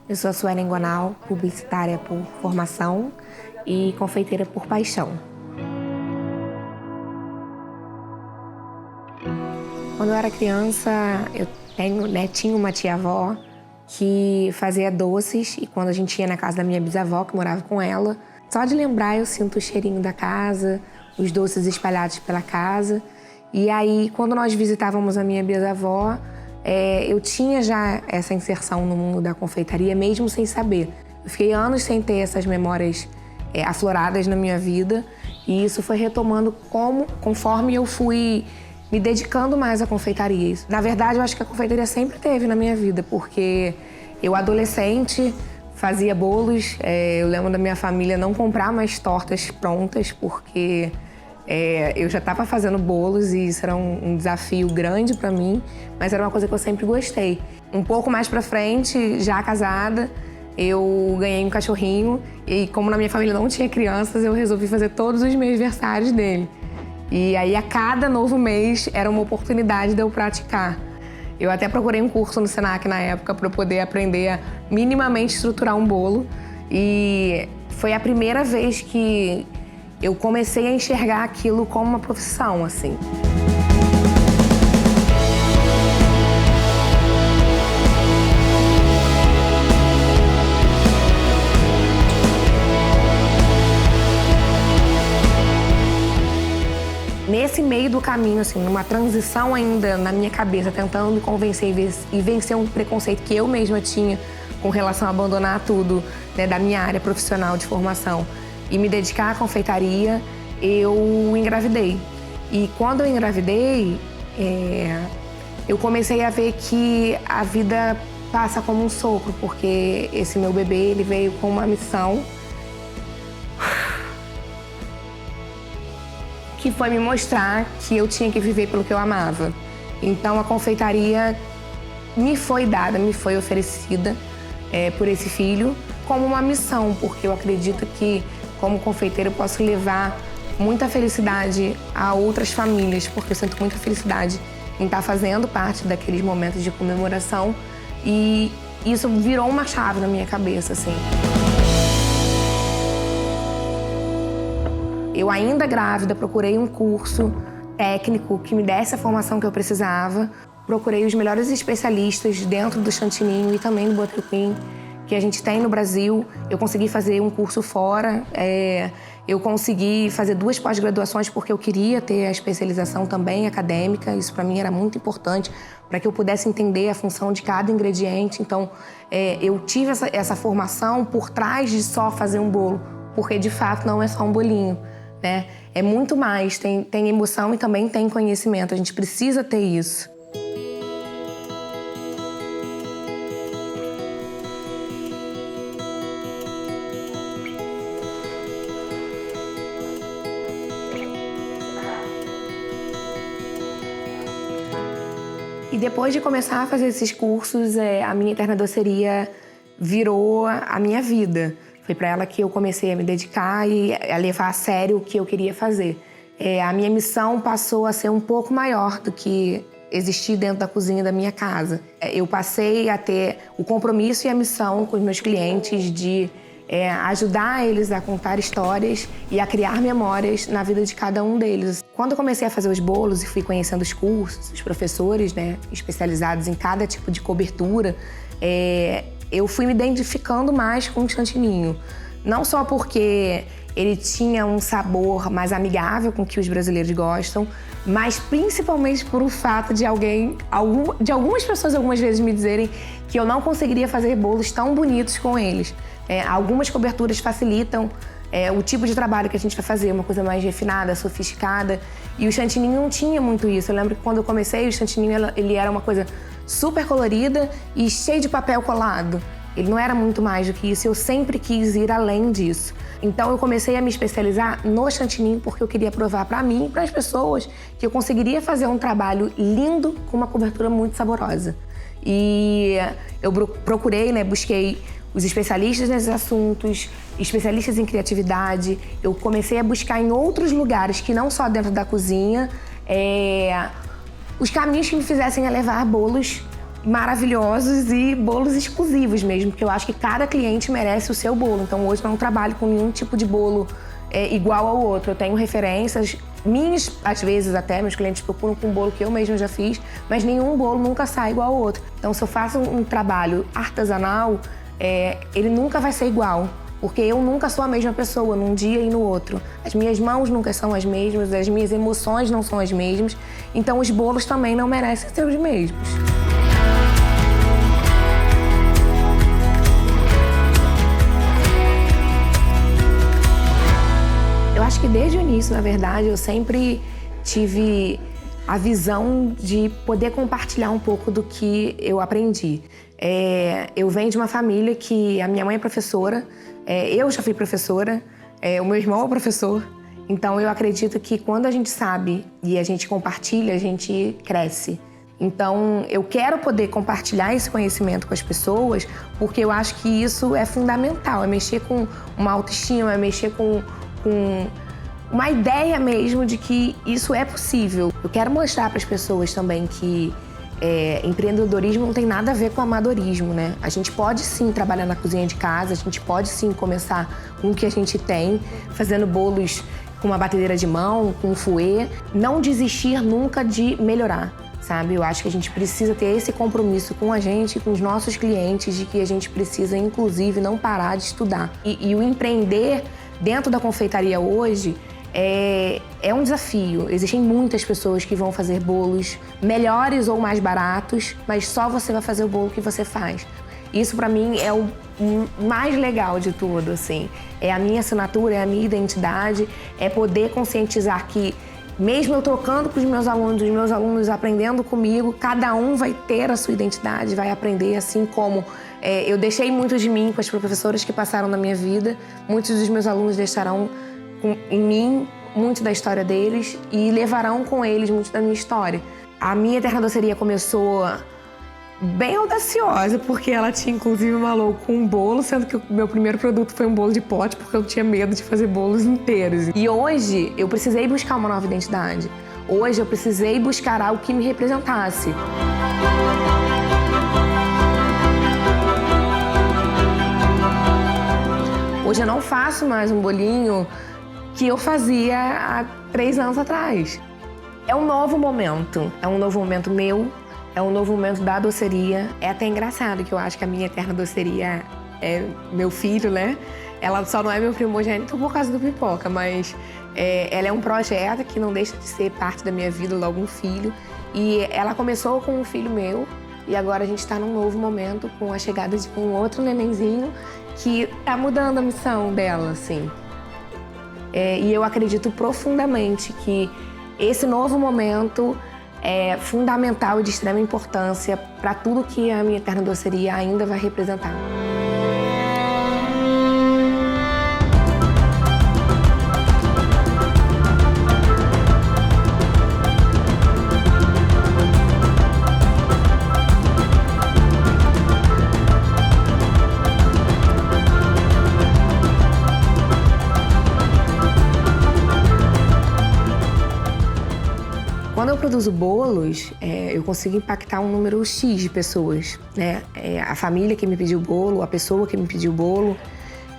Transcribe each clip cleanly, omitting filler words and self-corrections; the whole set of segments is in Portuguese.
Eu sou a Suelen Gonal, publicitária por formação e confeiteira por paixão. Quando eu era criança, tinha uma tia-avó que fazia doces, e quando a gente ia na casa da minha bisavó, que morava com ela, só de lembrar eu sinto o cheirinho da casa, os doces espalhados pela casa. E aí, quando nós visitávamos a minha bisavó, eu tinha já essa inserção no mundo da confeitaria, mesmo sem saber. Eu fiquei anos sem ter essas memórias afloradas na minha vida, e isso foi retomando conforme eu fui me dedicando mais à confeitaria. Na verdade, eu acho que a confeitaria sempre teve na minha vida, porque eu, adolescente, fazia bolos. Eu lembro da minha família não comprar mais tortas prontas, porque eu já estava fazendo bolos e isso era um desafio grande para mim, mas era uma coisa que eu sempre gostei. Um pouco mais para frente, já casada, eu ganhei um cachorrinho e, como na minha família não tinha crianças, eu resolvi fazer todos os meus aniversários dele. E aí, a cada novo mês, era uma oportunidade de eu praticar. Eu até procurei um curso no Senac na época para poder aprender a minimamente estruturar um bolo. E foi a primeira vez que eu comecei a enxergar aquilo como uma profissão, assim. Nesse meio do caminho, assim, numa transição ainda na minha cabeça, tentando me convencer e vencer um preconceito que eu mesma tinha com relação a abandonar tudo, né, da minha área profissional de formação e me dedicar à confeitaria, eu engravidei. E quando eu engravidei, eu comecei a ver que a vida passa como um sopro, porque esse meu bebê, ele veio com uma missão que foi me mostrar que eu tinha que viver pelo que eu amava. Então, a confeitaria me foi dada, me foi oferecida por esse filho como uma missão, porque eu acredito que, como confeiteira, eu posso levar muita felicidade a outras famílias, porque eu sinto muita felicidade em estar fazendo parte daqueles momentos de comemoração, e isso virou uma chave na minha cabeça, assim. Eu, ainda grávida, procurei um curso técnico que me desse a formação que eu precisava. Procurei os melhores especialistas dentro do Chantininho e também do Butterqueen que a gente tem no Brasil. Eu consegui fazer um curso fora. Eu consegui fazer 2 pós-graduações porque eu queria ter a especialização também acadêmica. Isso para mim era muito importante para que eu pudesse entender a função de cada ingrediente. Então, eu tive essa formação por trás de só fazer um bolo, porque de fato não é só um bolinho, né? É muito mais, tem emoção e também tem conhecimento. A gente precisa ter isso. E depois de começar a fazer esses cursos, a minha eterna doceria virou a minha vida. Foi para ela que eu comecei a me dedicar e a levar a sério o que eu queria fazer. A minha missão passou a ser um pouco maior do que existir dentro da cozinha da minha casa. Eu passei a ter o compromisso e a missão com os meus clientes de ajudar eles a contar histórias e a criar memórias na vida de cada um deles. Quando eu comecei a fazer os bolos e fui conhecendo os cursos, os professores, né, especializados em cada tipo de cobertura, eu fui me identificando mais com o chantininho. Não só porque ele tinha um sabor mais amigável com o que os brasileiros gostam, mas principalmente por o fato de algumas pessoas algumas vezes me dizerem que eu não conseguiria fazer bolos tão bonitos com eles. Algumas coberturas facilitam o tipo de trabalho que a gente vai fazer, uma coisa mais refinada, sofisticada, e o chantininho não tinha muito isso. Eu lembro que quando eu comecei, o chantininho ele era uma coisa super colorida e cheio de papel colado. Ele não era muito mais do que isso, eu sempre quis ir além disso. Então eu comecei a me especializar no chantininho porque eu queria provar para mim e para as pessoas que eu conseguiria fazer um trabalho lindo com uma cobertura muito saborosa. E eu procurei, né, busquei os especialistas nesses assuntos, especialistas em criatividade. Eu comecei a buscar em outros lugares, que não só dentro da cozinha, os caminhos que me fizessem a levar bolos maravilhosos e bolos exclusivos mesmo, porque eu acho que cada cliente merece o seu bolo. Então hoje eu não trabalho com nenhum tipo de bolo igual ao outro. Eu tenho referências minhas, às vezes até, meus clientes procuram com um bolo que eu mesma já fiz, mas nenhum bolo nunca sai igual ao outro. Então se eu faço um trabalho artesanal, ele nunca vai ser igual. Porque eu nunca sou a mesma pessoa num dia e no outro. As minhas mãos nunca são as mesmas, as minhas emoções não são as mesmas. Então os bolos também não merecem ser os mesmos. Eu acho que desde o início, na verdade, eu sempre tive a visão de poder compartilhar um pouco do que eu aprendi. Eu venho de uma família que a minha mãe é professora, eu já fui professora, o meu irmão é professor. Então eu acredito que quando a gente sabe e a gente compartilha, a gente cresce. Então eu quero poder compartilhar esse conhecimento com as pessoas, porque eu acho que isso é fundamental, é mexer com uma autoestima, é mexer com uma ideia mesmo de que isso é possível. Eu quero mostrar para as pessoas também que empreendedorismo não tem nada a ver com amadorismo, né? A gente pode sim trabalhar na cozinha de casa, a gente pode sim começar com o que a gente tem, fazendo bolos com uma batedeira de mão, com um fouet. Não desistir nunca de melhorar, sabe? Eu acho que a gente precisa ter esse compromisso com a gente, com os nossos clientes, de que a gente precisa, inclusive, não parar de estudar. E o empreender dentro da confeitaria hoje é um desafio. Existem muitas pessoas que vão fazer bolos melhores ou mais baratos, mas só você vai fazer o bolo que você faz. Isso pra mim é o mais legal de tudo, assim. É a minha assinatura, é a minha identidade, é poder conscientizar que mesmo eu trocando com os meus alunos aprendendo comigo, cada um vai ter a sua identidade, vai aprender, assim como eu deixei muito de mim com as professoras que passaram na minha vida, muitos dos meus alunos deixarão em mim muito da história deles e levarão com eles muito da minha história. A minha Eterna Doceria começou bem audaciosa, porque ela tinha inclusive uma logo com um bolo, sendo que o meu primeiro produto foi um bolo de pote, porque eu tinha medo de fazer bolos inteiros. E hoje eu precisei buscar uma nova identidade. Hoje eu precisei buscar algo que me representasse. Hoje eu não faço mais um bolinho que eu fazia há 3 anos atrás. É um novo momento meu, é um novo momento da doceria. É até engraçado que eu acho que a minha Eterna Doceria é meu filho, né? Ela só não é meu primogênito por causa do Pipoca, mas ela é um projeto que não deixa de ser parte da minha vida, logo um filho. E ela começou com um filho meu e agora a gente está num novo momento com a chegada de um outro nenenzinho que tá mudando a missão dela, assim. E eu acredito profundamente que esse novo momento é fundamental e de extrema importância para tudo que a minha Eterna Doceria ainda vai representar. Quando eu produzo bolos, eu consigo impactar um número X de pessoas, né? A família que me pediu o bolo, a pessoa que me pediu o bolo.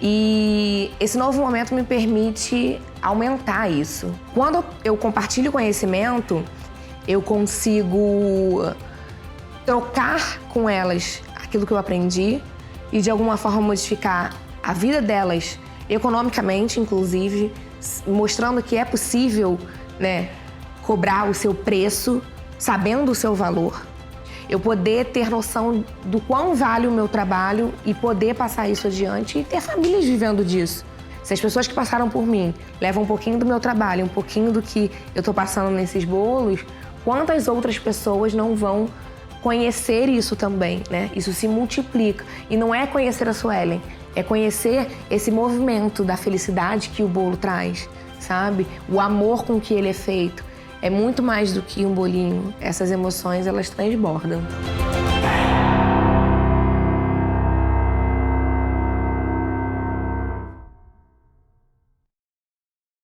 E esse novo momento me permite aumentar isso. Quando eu compartilho conhecimento, eu consigo trocar com elas aquilo que eu aprendi e de alguma forma modificar a vida delas, economicamente, inclusive, mostrando que é possível, né, cobrar o seu preço, sabendo o seu valor. Eu poder ter noção do quão vale o meu trabalho e poder passar isso adiante e ter famílias vivendo disso. Se as pessoas que passaram por mim levam um pouquinho do meu trabalho, um pouquinho do que eu tô passando nesses bolos, quantas outras pessoas não vão conhecer isso também, né? Isso se multiplica. E não é conhecer a Suelen, é conhecer esse movimento da felicidade que o bolo traz, sabe? O amor com que ele é feito. É muito mais do que um bolinho. Essas emoções, elas transbordam.